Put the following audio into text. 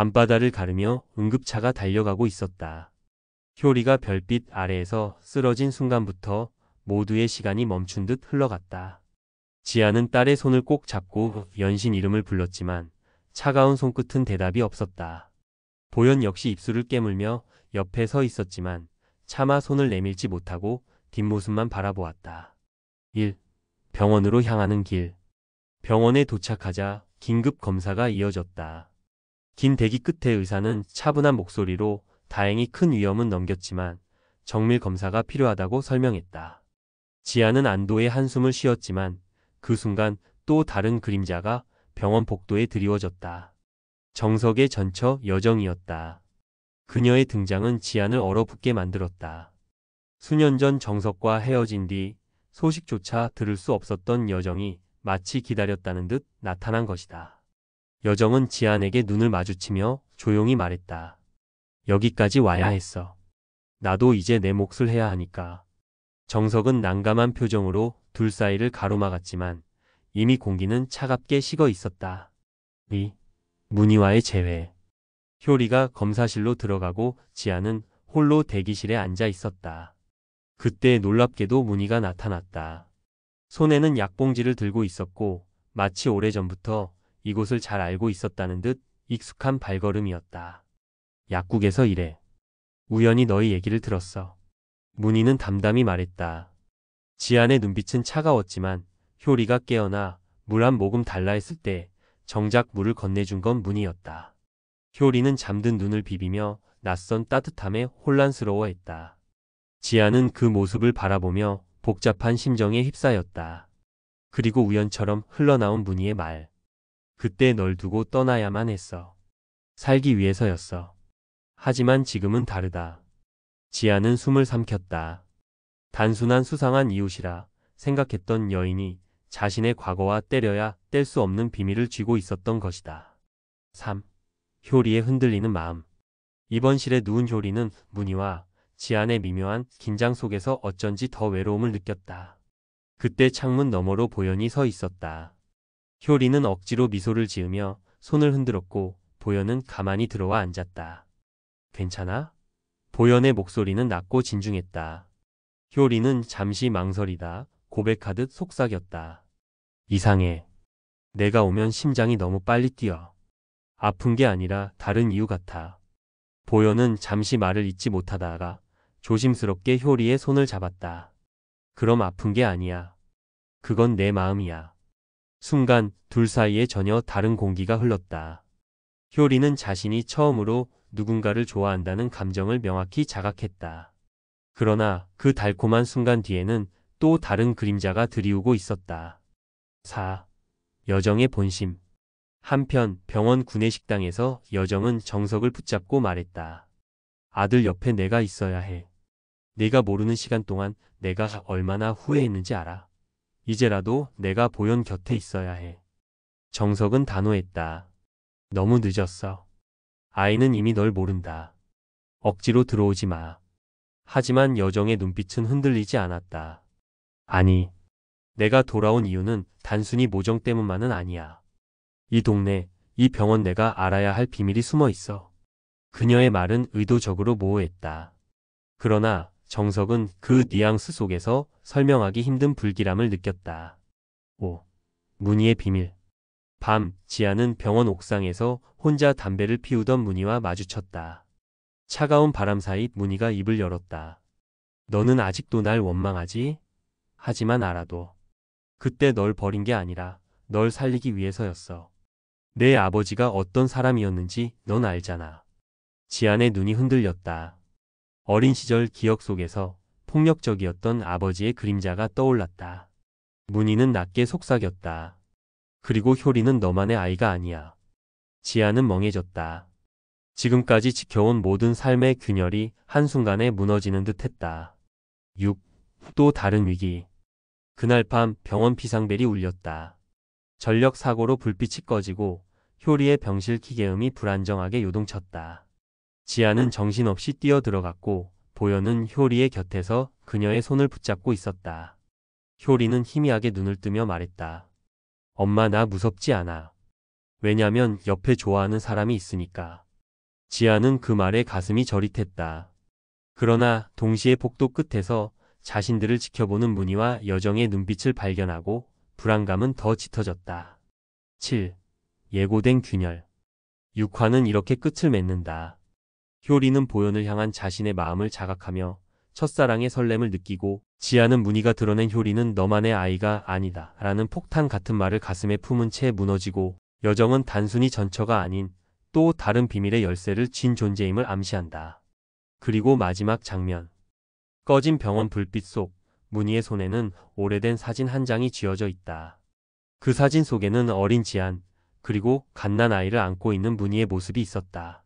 밤바다를 가르며 응급차가 달려가고 있었다. 효리가 별빛 아래에서 쓰러진 순간부터 모두의 시간이 멈춘 듯 흘러갔다. 지아는 딸의 손을 꼭 잡고 연신 이름을 불렀지만 차가운 손끝은 대답이 없었다. 보현 역시 입술을 깨물며 옆에 서 있었지만 차마 손을 내밀지 못하고 뒷모습만 바라보았다. 1. 병원으로 향하는 길. 병원에 도착하자 긴급 검사가 이어졌다. 긴 대기 끝에 의사는 차분한 목소리로 다행히 큰 위험은 넘겼지만 정밀 검사가 필요하다고 설명했다. 지아는 안도의 한숨을 쉬었지만 그 순간 또 다른 그림자가 병원 복도에 드리워졌다. 정석의 전처 여정이었다. 그녀의 등장은 지안을 얼어붙게 만들었다. 수년 전 정석과 헤어진 뒤 소식조차 들을 수 없었던 여정이 마치 기다렸다는 듯 나타난 것이다. 여정은 지안에게 눈을 마주치며 조용히 말했다. 여기까지 와야 했어. 나도 이제 내 몫을 해야 하니까. 정석은 난감한 표정으로 둘 사이를 가로막았지만 이미 공기는 차갑게 식어 있었다. 문희와의 재회. 효리가 검사실로 들어가고 지아는 홀로 대기실에 앉아 있었다. 그때 놀랍게도 문희가 나타났다. 손에는 약봉지를 들고 있었고 마치 오래전부터 이곳을 잘 알고 있었다는 듯 익숙한 발걸음이었다. 약국에서 일해. 우연히 너희 얘기를 들었어. 문희는 담담히 말했다. 지안의 눈빛은 차가웠지만 효리가 깨어나 물 한 모금 달라 했을 때 정작 물을 건네준 건 문희였다. 효리는 잠든 눈을 비비며 낯선 따뜻함에 혼란스러워했다. 지아는 그 모습을 바라보며 복잡한 심정에 휩싸였다. 그리고 우연처럼 흘러나온 문희의 말. 그때 널 두고 떠나야만 했어. 살기 위해서였어. 하지만 지금은 다르다. 지아는 숨을 삼켰다. 단순한 수상한 이웃이라 생각했던 여인이 자신의 과거와 때려야 뗄 수 없는 비밀을 쥐고 있었던 것이다. 3. 효리의 흔들리는 마음. 입원실에 누운 효리는 문희와 지안의 미묘한 긴장 속에서 어쩐지 더 외로움을 느꼈다. 그때 창문 너머로 보현이 서 있었다. 효리는 억지로 미소를 지으며 손을 흔들었고 보현은 가만히 들어와 앉았다. 괜찮아? 보현의 목소리는 낮고 진중했다. 효리는 잠시 망설이다 고백하듯 속삭였다. 이상해. 내가 오면 심장이 너무 빨리 뛰어. 아픈 게 아니라 다른 이유 같아. 보현은 잠시 말을 잇지 못하다가 조심스럽게 효리의 손을 잡았다. 그럼 아픈 게 아니야. 그건 내 마음이야. 순간 둘 사이에 전혀 다른 공기가 흘렀다. 효리는 자신이 처음으로 누군가를 좋아한다는 감정을 명확히 자각했다. 그러나 그 달콤한 순간 뒤에는 또 다른 그림자가 드리우고 있었다. 4. 여정의 본심. 한편 병원 구내식당에서 여정은 정석을 붙잡고 말했다. 아들 옆에 내가 있어야 해. 네가 모르는 시간 동안 내가 얼마나 후회했는지 알아. 이제라도 내가 보현 곁에 있어야 해. 정석은 단호했다. 너무 늦었어. 아이는 이미 널 모른다. 억지로 들어오지 마. 하지만 여정의 눈빛은 흔들리지 않았다. 아니, 내가 돌아온 이유는 단순히 모정 때문만은 아니야. 이 동네, 이 병원 내가 알아야 할 비밀이 숨어 있어. 그녀의 말은 의도적으로 모호했다. 그러나 정석은 그 뉘앙스 속에서 설명하기 힘든 불길함을 느꼈다. 5. 문희의 비밀. 밤, 지아는 병원 옥상에서 혼자 담배를 피우던 문희와 마주쳤다. 차가운 바람 사이 문희가 입을 열었다. 너는 아직도 날 원망하지? 하지만 알아도. 그때 널 버린 게 아니라 널 살리기 위해서였어. 내 아버지가 어떤 사람이었는지 넌 알잖아. 지안의 눈이 흔들렸다. 어린 시절 기억 속에서 폭력적이었던 아버지의 그림자가 떠올랐다. 문희는 낮게 속삭였다. 그리고 효리는 너만의 아이가 아니야. 지안은 멍해졌다. 지금까지 지켜온 모든 삶의 균열이 한순간에 무너지는 듯 했다. 6. 또 다른 위기. 그날 밤 병원 비상벨이 울렸다. 전력 사고로 불빛이 꺼지고 효리의 병실 기계음이 불안정하게 요동쳤다. 지아는 정신없이 뛰어들어갔고 보현은 효리의 곁에서 그녀의 손을 붙잡고 있었다. 효리는 희미하게 눈을 뜨며 말했다. 엄마 나 무섭지 않아. 왜냐면 옆에 좋아하는 사람이 있으니까. 지아는 그 말에 가슴이 저릿했다. 그러나 동시에 복도 끝에서 자신들을 지켜보는 문희와 여정의 눈빛을 발견하고 불안감은 더 짙어졌다. 7. 예고된 균열. 6화는 이렇게 끝을 맺는다. 효리는 보현을 향한 자신의 마음을 자각하며 첫사랑의 설렘을 느끼고, 지아는 문희가 드러낸 효리는 너만의 아이가 아니다 라는 폭탄 같은 말을 가슴에 품은 채 무너지고, 여정은 단순히 전처가 아닌 또 다른 비밀의 열쇠를 쥔 존재임을 암시한다. 그리고 마지막 장면. 꺼진 병원 불빛 속 문희의 손에는 오래된 사진 한 장이 쥐어져 있다. 그 사진 속에는 어린 지안, 그리고 갓난 아이를 안고 있는 문희의 모습이 있었다.